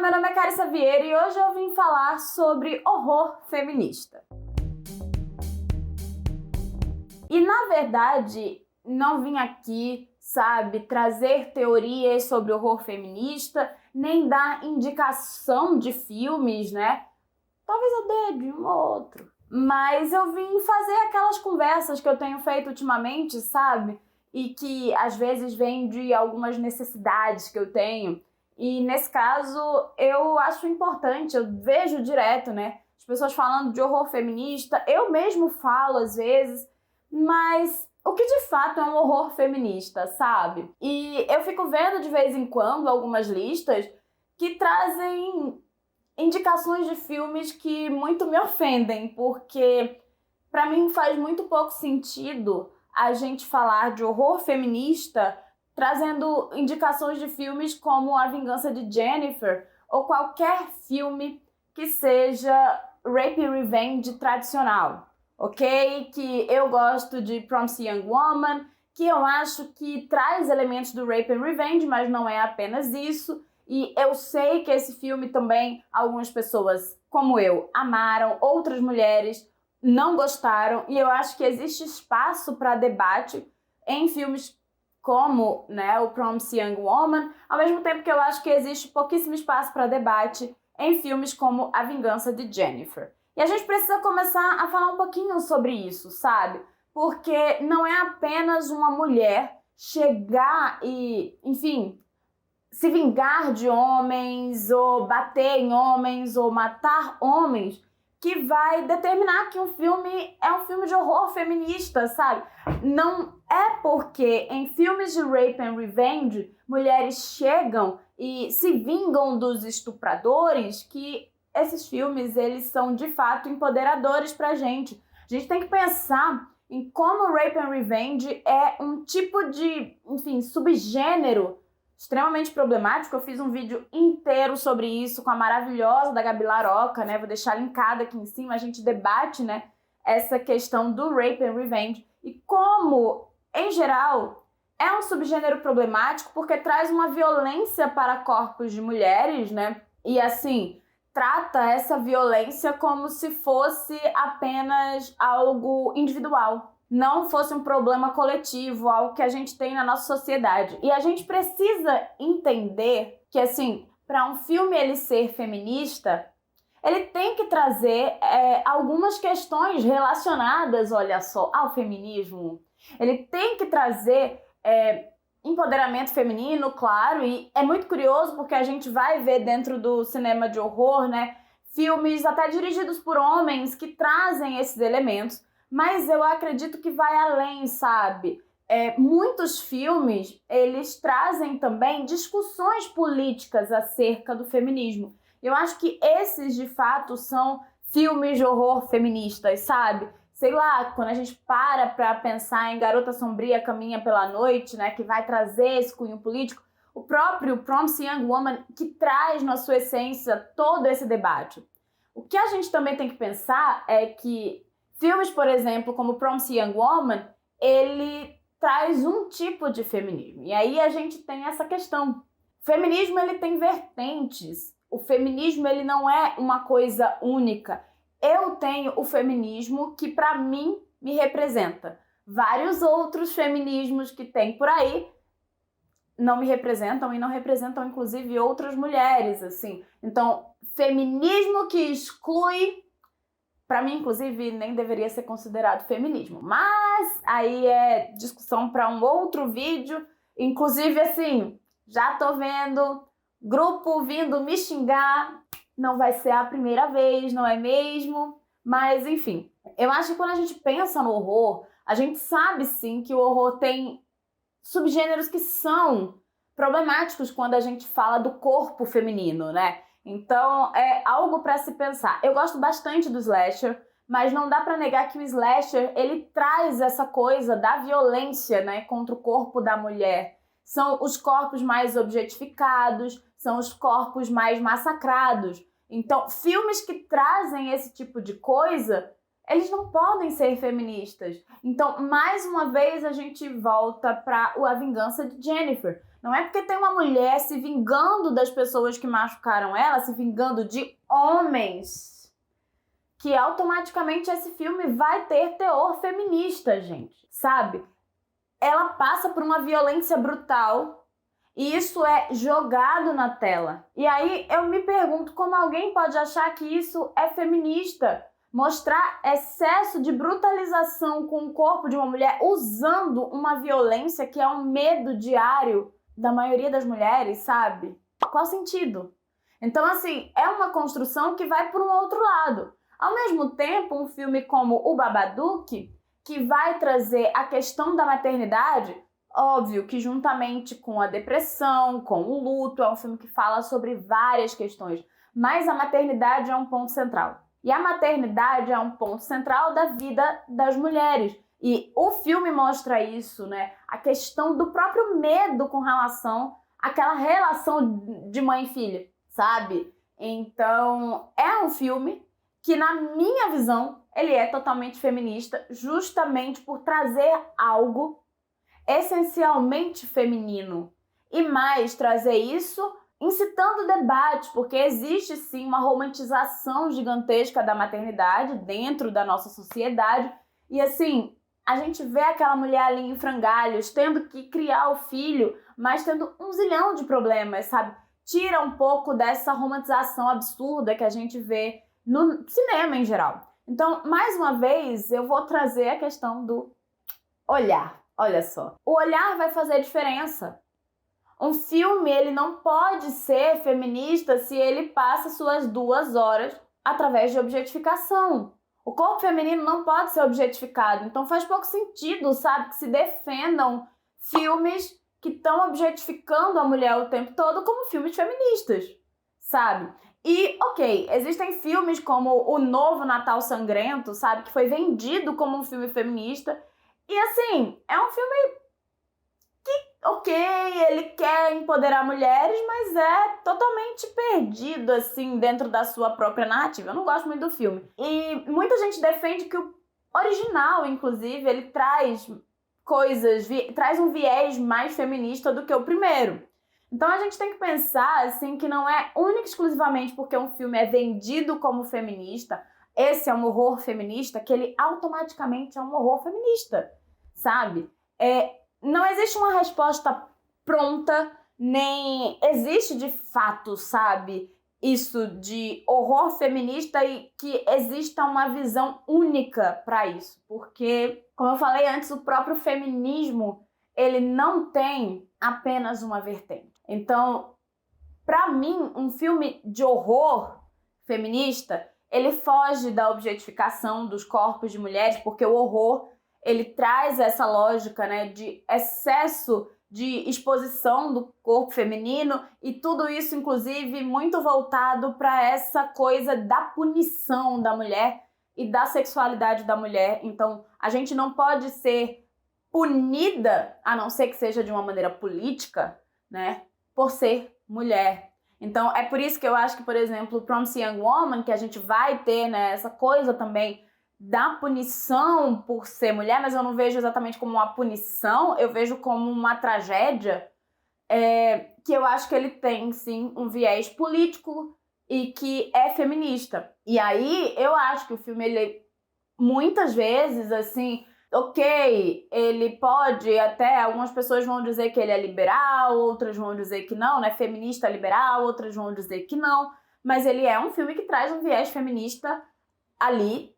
meu nome é Carissa Vieira e hoje eu vim falar sobre horror feminista. E na verdade, não vim aqui, trazer teorias sobre horror feminista, nem dar indicação de filmes, né? Talvez eu dê de um ou outro. Mas eu vim fazer aquelas conversas que eu tenho feito ultimamente, E que às vezes vêm de algumas necessidades que eu tenho. E nesse caso, eu acho importante, eu vejo direto, né? As pessoas falando de horror feminista, eu mesmo falo às vezes, mas o que de fato é um horror feminista, sabe? E eu fico vendo de vez em quando algumas listas que trazem indicações de filmes que muito me ofendem, porque pra mim faz muito pouco sentido a gente falar de horror feminista trazendo indicações de filmes como A Vingança de Jennifer ou qualquer filme que seja Rape and Revenge tradicional, ok? Que eu gosto de Promising Young Woman, que eu acho que traz elementos do Rape and Revenge, mas não é apenas isso. E eu sei que esse filme também, algumas pessoas, como eu, amaram, outras mulheres não gostaram, e eu acho que existe espaço para debate em filmes como, né, o Promising Young Woman, ao mesmo tempo que eu acho que existe pouquíssimo espaço para debate em filmes como A Vingança de Jennifer. E a gente precisa começar a falar um pouquinho sobre isso, Porque não é apenas uma mulher chegar e, enfim, se vingar de homens, ou bater em homens, ou matar homens, que vai determinar que um filme é um filme de horror feminista, Não é porque em filmes de Rape and Revenge, mulheres chegam e se vingam dos estupradores que esses filmes, eles são de fato empoderadores pra gente. A gente tem que pensar em como Rape and Revenge é um tipo de, subgênero extremamente problemático. Eu fiz um vídeo inteiro sobre isso com a maravilhosa da Gabi Laroca, né? Vou deixar linkado aqui em cima. A gente debate, né, essa questão do Rape and Revenge e como, em geral, é um subgênero problemático porque traz uma violência para corpos de mulheres, né? E assim, trata essa violência como se fosse apenas algo individual, não fosse um problema coletivo, algo que a gente tem na nossa sociedade. E a gente precisa entender que, para um filme ele ser feminista, ele tem que trazer algumas questões relacionadas, olha só, ao feminismo. Ele tem que trazer empoderamento feminino, claro, e é muito curioso porque a gente vai ver dentro do cinema de horror, né, filmes até dirigidos por homens que trazem esses elementos. Mas eu acredito que vai além, muitos filmes, eles trazem também discussões políticas acerca do feminismo. Eu acho que esses, de fato, são filmes de horror feministas, quando a gente para pensar em Garota Sombria Caminha pela Noite, né, que vai trazer esse cunho político, o próprio Promising Young Woman, que traz na sua essência todo esse debate. O que a gente também tem que pensar é que filmes, por exemplo, como Promising Young Woman, ele traz um tipo de feminismo. E aí a gente tem essa questão. O feminismo, ele tem vertentes. O feminismo, ele não é uma coisa única. Eu tenho o feminismo que, para mim, me representa. Vários outros feminismos que tem por aí não me representam e não representam, inclusive, outras mulheres, Então, feminismo que exclui, para mim, inclusive, nem deveria ser considerado feminismo. Mas aí é discussão para um outro vídeo. Inclusive, já tô vendo grupo vindo me xingar. Não vai ser a primeira vez, não é mesmo? Mas, enfim, eu acho que quando a gente pensa no horror, a gente sabe, sim, que o horror tem subgêneros que são problemáticos quando a gente fala do corpo feminino, né? Então, é algo para se pensar. Eu gosto bastante do slasher, mas não dá para negar que o slasher, ele traz essa coisa da violência, né, contra o corpo da mulher. São os corpos mais objetificados, são os corpos mais massacrados. Então, filmes que trazem esse tipo de coisa, eles não podem ser feministas. Então, mais uma vez, a gente volta para A Vingança de Jennifer. Não é porque tem uma mulher se vingando das pessoas que machucaram ela, se vingando de homens, que automaticamente esse filme vai ter teor feminista, gente, sabe? Ela passa por uma violência brutal e isso é jogado na tela. E aí eu me pergunto como alguém pode achar que isso é feminista. Mostrar excesso de brutalização com o corpo de uma mulher usando uma violência que é um medo diário da maioria das mulheres, sabe? Qual sentido? Então, assim, é uma construção que vai por um outro lado. Ao mesmo tempo, um filme como O Babadook, que vai trazer a questão da maternidade, óbvio que juntamente com a depressão, com o luto, é um filme que fala sobre várias questões, mas a maternidade é um ponto central. E a maternidade é um ponto central da vida das mulheres. E o filme mostra isso, né? A questão do próprio medo com relação àquela relação de mãe e filha, sabe? Então, é um filme que, na minha visão, ele é totalmente feminista, justamente por trazer algo essencialmente feminino. E mais, trazer isso incitando debates, porque existe sim uma romantização gigantesca da maternidade dentro da nossa sociedade. E assim, a gente vê aquela mulher ali em frangalhos, tendo que criar o filho, mas tendo um zilhão de problemas, sabe? Tira um pouco dessa romantização absurda que a gente vê no cinema em geral. Então, mais uma vez, eu vou trazer a questão do olhar. Olha só, o olhar vai fazer diferença. Um filme, ele não pode ser feminista se ele passa suas 2 horas através de objetificação. O corpo feminino não pode ser objetificado. Então faz pouco sentido, sabe, que se defendam filmes que estão objetificando a mulher o tempo todo como filmes feministas, sabe? E, ok, existem filmes como O Novo Natal Sangrento, sabe, que foi vendido como um filme feminista. E assim, é um filme ok, ele quer empoderar mulheres, mas é totalmente perdido, assim, dentro da sua própria narrativa. Eu não gosto muito do filme. E muita gente defende que o original, inclusive, ele traz coisas, traz um viés mais feminista do que o primeiro. Então a gente tem que pensar, assim, que não é única e exclusivamente porque um filme é vendido como feminista, esse é um horror feminista, que ele automaticamente é um horror feminista, sabe? Não existe uma resposta pronta, nem existe de fato, sabe, isso de horror feminista e que exista uma visão única para isso. Porque, como eu falei antes, o próprio feminismo, ele não tem apenas uma vertente. Então, para mim, um filme de horror feminista, ele foge da objetificação dos corpos de mulheres, porque o horror ele traz essa lógica, né, de excesso de exposição do corpo feminino e tudo isso, inclusive, muito voltado para essa coisa da punição da mulher e da sexualidade da mulher. Então, a gente não pode ser punida, a não ser que seja de uma maneira política, né, por ser mulher. Então, é por isso que eu acho que, por exemplo, Promising Young Woman, que a gente vai ter, né, essa coisa também da punição por ser mulher, mas eu não vejo exatamente como uma punição, eu vejo como uma tragédia, que eu acho que ele tem, sim, um viés político e que é feminista. E aí, eu acho que o filme, ele, muitas vezes, assim, ok, ele pode até, algumas pessoas vão dizer que ele é liberal, outras vão dizer que não, né, feminista liberal, outras vão dizer que não, mas ele é um filme que traz um viés feminista ali,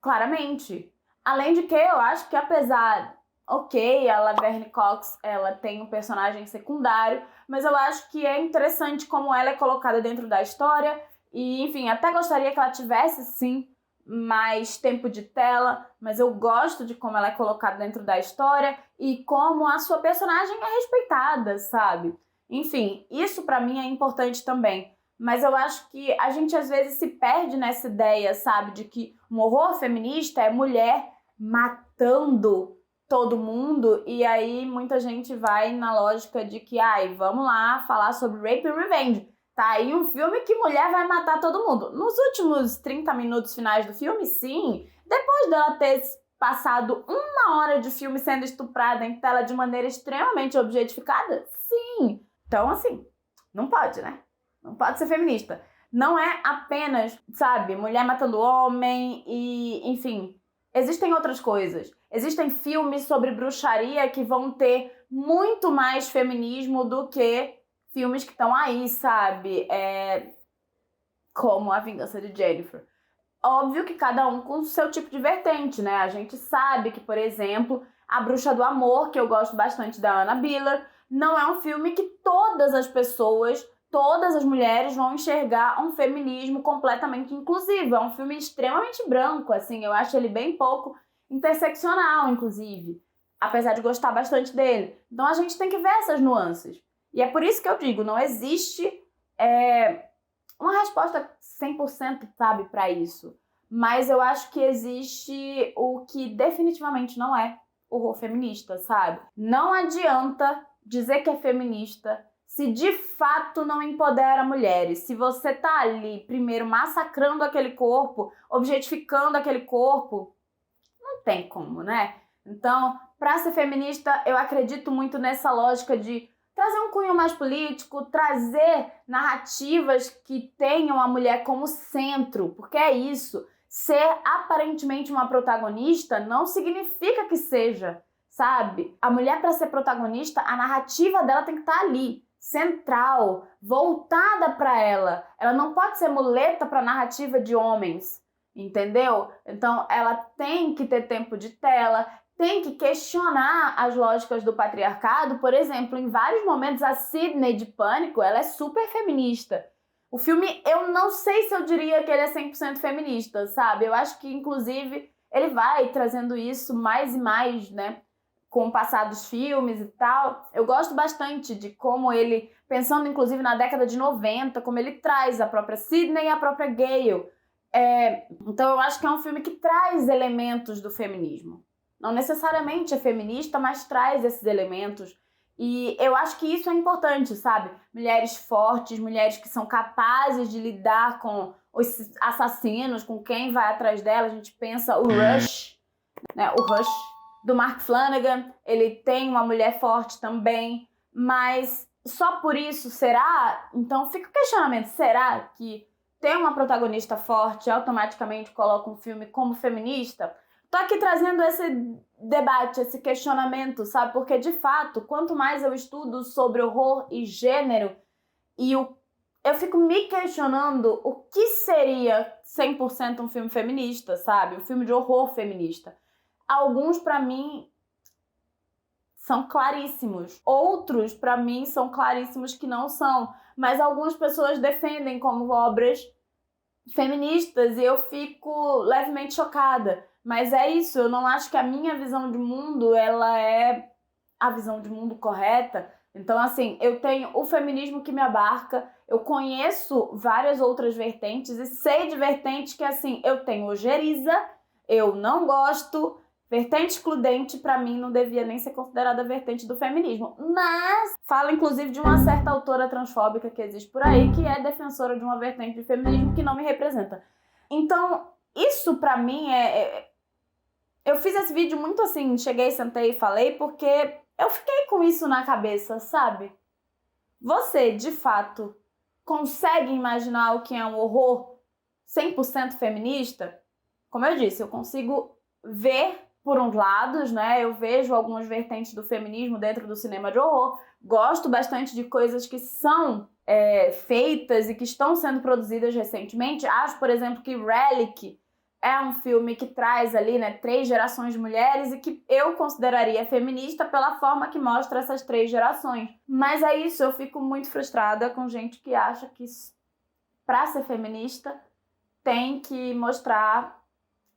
claramente. Além de que eu acho que apesar, ok, a Laverne Cox, ela tem um personagem secundário, mas eu acho que é interessante como ela é colocada dentro da história e, enfim, até gostaria que ela tivesse, sim, mais tempo de tela, mas eu gosto de como ela é colocada dentro da história e como a sua personagem é respeitada, sabe? Enfim, isso pra mim é importante também. Mas eu acho que a gente às vezes se perde nessa ideia, sabe? De que um horror feminista é mulher matando todo mundo. E aí muita gente vai na lógica de que, vamos lá falar sobre Rape and Revenge. Tá aí um filme que mulher vai matar todo mundo. Nos últimos 30 minutos finais do filme, sim. Depois dela ter passado 1 hora de filme sendo estuprada em tela de maneira extremamente objetificada? Sim! Então, assim, não pode, né? Não pode ser feminista. Não é apenas, sabe, mulher matando homem e, enfim, existem outras coisas. Existem filmes sobre bruxaria que vão ter muito mais feminismo do que filmes que estão aí, sabe? Como A Vingança de Jennifer. Óbvio que cada um com o seu tipo de vertente, né? A gente sabe que, por exemplo, A Bruxa do Amor, que eu gosto bastante da Anna Biller, não é um filme que todas as pessoas, todas as mulheres vão enxergar um feminismo completamente inclusivo. É um filme extremamente branco, assim, eu acho ele bem pouco interseccional, inclusive, apesar de gostar bastante dele. Então a gente tem que ver essas nuances. E é por isso que eu digo, não existe uma resposta 100%, sabe, para isso. Mas eu acho que existe o que definitivamente não é horror feminista, sabe? Não adianta dizer que é feminista se de fato não empodera mulheres. Se você tá ali, primeiro, massacrando aquele corpo, objetificando aquele corpo, não tem como, né? Então, para ser feminista, eu acredito muito nessa lógica de trazer um cunho mais político, trazer narrativas que tenham a mulher como centro, porque é isso. Ser aparentemente uma protagonista não significa que seja, sabe? A mulher, para ser protagonista, a narrativa dela tem que estar ali, central, voltada para ela. Ela não pode ser muleta para a narrativa de homens, entendeu? Então, ela tem que ter tempo de tela, tem que questionar as lógicas do patriarcado. Por exemplo, em vários momentos, a Sidney de Pânico, ela é super feminista. O filme, eu não sei se eu diria que ele é 100% feminista, sabe? Eu acho que, inclusive, ele vai trazendo isso mais e mais, né? Com o passar dos filmes e tal. Eu gosto bastante de como ele, pensando inclusive na década de 90, como ele traz a própria Sidney e a própria Gale. Então eu acho que é um filme que traz elementos do feminismo. Não necessariamente é feminista, mas traz esses elementos. E eu acho que isso é importante, sabe? Mulheres fortes, mulheres que são capazes de lidar com os assassinos, com quem vai atrás dela. A gente pensa o Rush, né? O Rush do Mark Flanagan, ele tem uma mulher forte também, mas só por isso será? Então fica o questionamento, será que ter uma protagonista forte automaticamente coloca um filme como feminista? Tô aqui trazendo esse debate, esse questionamento, sabe? Porque, de fato, quanto mais eu estudo sobre horror e gênero, eu fico me questionando o que seria 100% um filme feminista, sabe? Um filme de horror feminista. Alguns, pra mim, são claríssimos. Outros, pra mim, são claríssimos que não são. Mas algumas pessoas defendem como obras feministas e eu fico levemente chocada. Mas é isso, eu não acho que a minha visão de mundo, ela é a visão de mundo correta. Então, assim, eu tenho o feminismo que me abarca, eu conheço várias outras vertentes e sei de vertentes que, assim, eu tenho ojeriza, eu não gosto. Vertente excludente, pra mim, não devia nem ser considerada vertente do feminismo. Mas fala, inclusive, de uma certa autora transfóbica que existe por aí, que é defensora de uma vertente de feminismo que não me representa. Então, isso pra mim Eu fiz esse vídeo muito assim, cheguei, sentei e falei, porque eu fiquei com isso na cabeça, sabe? Você, de fato, consegue imaginar o que é um horror 100% feminista? Como eu disse, eu consigo ver por uns lados, né? Eu vejo algumas vertentes do feminismo dentro do cinema de horror. Gosto bastante de coisas que são feitas e que estão sendo produzidas recentemente. Acho, por exemplo, que Relic é um filme que traz ali, né, 3 gerações de mulheres e que eu consideraria feminista pela forma que mostra essas 3 gerações. Mas é isso, eu fico muito frustrada com gente que acha que pra ser feminista tem que mostrar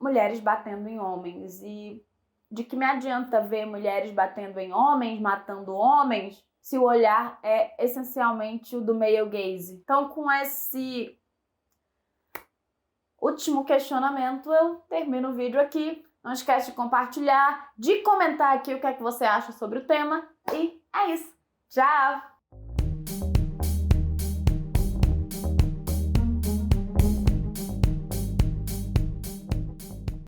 mulheres batendo em homens. E de que me adianta ver mulheres batendo em homens, matando homens, se o olhar é essencialmente o do male gaze. Então, com esse último questionamento, eu termino o vídeo aqui. Não esquece de compartilhar, de comentar aqui o que é que você acha sobre o tema. E é isso. Tchau!